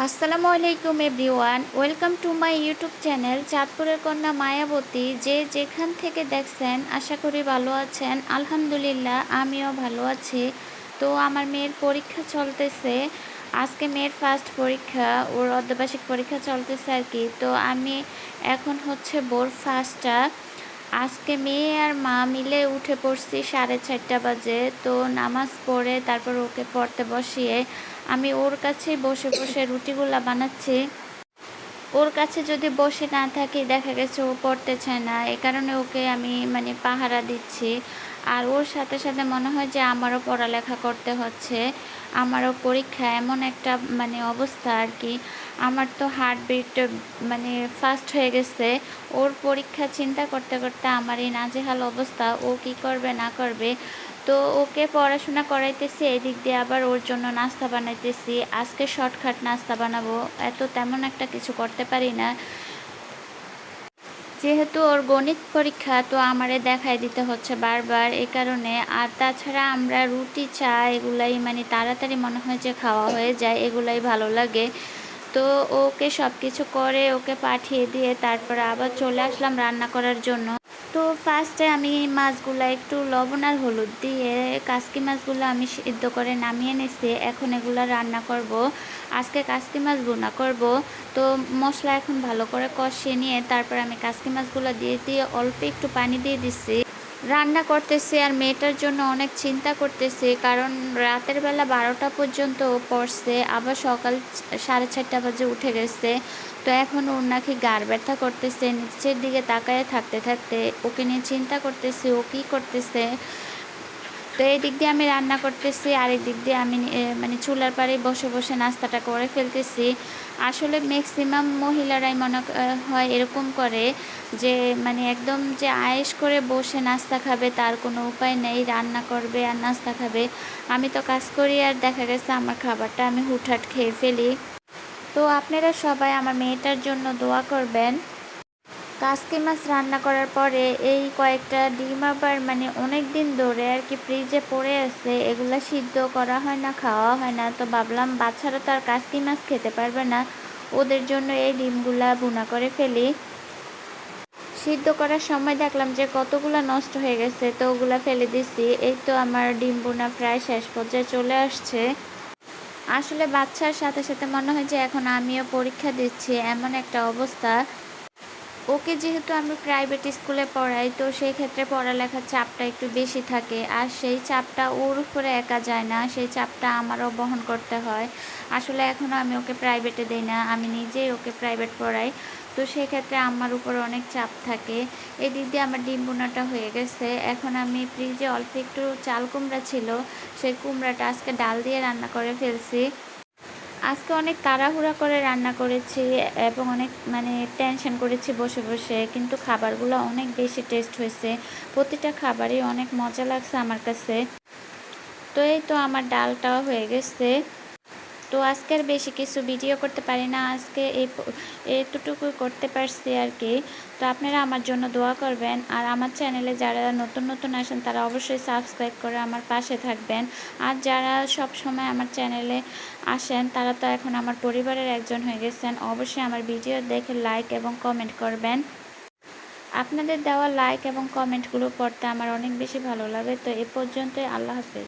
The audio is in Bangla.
আসসালামু আলাইকুম everyone, welcome to my YouTube channel চাঁদপুরের কন্যা মায়াবতী। যে যেখান থেকে দেখছেন আশা করি ভালো আছেন। আলহামদুলিল্লাহ আমিও ভালো আছি। তো আমার মেয়ের পরীক্ষা চলতেছে, আজকে মেয়ের ফার্স্ট পরীক্ষা, ওর অর্ধবার্ষিক পরীক্ষা চলতেছে আর কি। তো আমি এখন হচ্ছে ভোর 5টা, আজকে মেয়ে আর মা মিলে উঠে পড়ছি 4:30 বাজে। তো নামাজ পড়ে তারপর ওকে পড়তে বসিয়ে আমি ওর কাছে বসে বসে রুটিগুলা বানাচ্ছি। ওর কাছে যদি বসে না থাকি দেখা গেছে ও পড়তে চায় না, এ কারণে ওকে আমি পাহারা দিচ্ছি। আর ওর সাথে সাথে মনে হয় যে আমারও পড়ালেখা করতে হচ্ছে, আমারও পরীক্ষা, এমন একটা অবস্থা আর কি। আমার তো হার্টবিট ফাস্ট হয়ে গেছে। ওর পরীক্ষা চিন্তা করতে করতে আমার এই নাজেহাল অবস্থা, ও কি করবে না করবে। তো ওকে পড়াশোনা করাইতেছি, এদিক দিয়ে আবার ওর জন্য নাস্তা বানাইতেছি। আজকে শর্টকাট নাস্তা বানাবো, এত তেমন একটা কিছু করতে পারি না, যেহেতু ওর গণিত পরীক্ষা। তো আমারে দেখাই দিতে হচ্ছে বারবার, এই কারণে। আর তাছাড়া আমরা রুটি চা এগুলাই তাড়াতাড়ি মনে হয় যে খাওয়া হয়ে যায়, এগুলাই ভালো লাগে। তো ওকে সব কিছু করে ওকে পাঠিয়ে দিয়ে তারপরে আবার চলে আসলাম রান্না করার জন্য। তো ফার্স্টে আমি মাছগুলো একটু লবণ আর হলুদ দিয়ে, কাসকি মাছগুলো আমি সিদ্ধ করে নামিয়ে নিছি। এখন এগুলো রান্না করব, আজকে কাসকি মাছ ভুনা করব। তো মশলা এখন ভালো করে কষিয়ে নিয়ে তারপর আমি কাসকি মাছগুলো দিয়ে দিয়ে অল্প একটু পানি দিয়ে দিচ্ছি। রান্না করতেছি আর মেয়েটার জন্য অনেক চিন্তা করতেছি, কারণ রাতের বেলা 12টা পর্যন্ত ও পড়ছে, আবার সকাল 4:30 বাজে উঠে গেছে। তো এখন ওর নাকি গাড় ব্যথা করতেছে, নিচের দিকে তাকায় থাকতে থাকতে ওকে নিয়ে চিন্তা করতেছি ও কী করতেছে। তো এই দিক দিয়ে আমি রান্না করতেছি, আরেক দিক দিয়ে আমি চুলার পাড়ে বসে বসে নাস্তাটা করে ফেলতেছি। আসলে ম্যাক্সিমাম মহিলারাই মনে হয় এরকম করে যে একদম যে আয়েশ করে বসে নাস্তা খাবে তার কোনো উপায় নেই, রান্না করবে আর নাস্তা খাবে। আমি তো কাজ করি আর দেখা গেছে আমার খাবারটা আমি হুটহাট খেয়ে ফেলি। তো আপনারা সবাই আমার মেয়েটার জন্য দোয়া করবেন। কাসকি মাছ রান্না করার পরে এই কয়েকটা ডিম আবার অনেক দিন ধরে আর কি ফ্রিজে পড়ে আছে, এগুলা সিদ্ধ করা হয় না, খাওয়া হয় না। তো ভাবলাম বাচ্চারা তো আর কাসকি মাছ খেতে পারবে না, ওদের জন্য এই ডিমগুলা ভুনা করে ফেলি। সিদ্ধ করার সময় দেখলাম যে কতগুলো নষ্ট হয়ে গেছে, তো ওগুলা ফেলে দিছি। এই তো আমার ডিম ভুনা প্রায় শেষ পর্যায়ে চলে আসছে। আসলে বাচ্চার সাথে সাথে মনে হয় যে এখন আমিও পরীক্ষা দিচ্ছি, এমন একটা অবস্থা। ওকে যেহেতু আমি প্রাইভেট স্কুলে পড়াই, তো সেই ক্ষেত্রে পড়ালেখার চাপটা একটু বেশি থাকে, আর সেই চাপটা ওর উপরে একা যায় না, সেই চাপটা আমারও বহন করতে হয়। আসলে এখনও আমি ওকে প্রাইভেটে দিই না, আমি নিজেই ওকে প্রাইভেট পড়াই। তো সেক্ষেত্রে আমার উপর অনেক চাপ থাকে। এদিক দিয়ে আমার ডিম বোনাটা হয়ে গেছে। এখন আমি ফ্রিজে অল্প একটু চাল কুমড়া ছিল, সেই কুমড়াটা আজকে ডাল দিয়ে রান্না করে ফেলছি। আজকে অনেক তাড়াহুড়া করে রান্না করেছি এবং অনেক টেনশন করেছি বসে বসে, কিন্তু খাবারগুলো অনেক বেশি টেস্ট হয়েছে, প্রতিটা খাবারই অনেক মজা লাগছে আমার কাছে। তো এই তো আমার ডালটাও হয়ে গেছে। তো আজকের বেশি কিছু ভিডিও করতে পারি না, আজকে এতটুকুই করতে পারছি আর কি। তো আপনারা আমার জন্য দোয়া করবেন, আর আমার চ্যানেলে যারা নতুন নতুন আসেন তারা অবশ্যই সাবস্ক্রাইব করে আমার পাশে থাকবেন। আর যারা সব সময় আমার চ্যানেলে আসেন তারা তো এখন আমার পরিবারের একজন হয়ে গেছেন, অবশ্যই আমার ভিডিও দেখে লাইক এবং কমেন্ট করবেন। আপনাদের দেওয়া লাইক এবং কমেন্টগুলো পড়তে আমার অনেক বেশি ভালো লাগে। তো এ পর্যন্তই, আল্লাহ হাফেজ।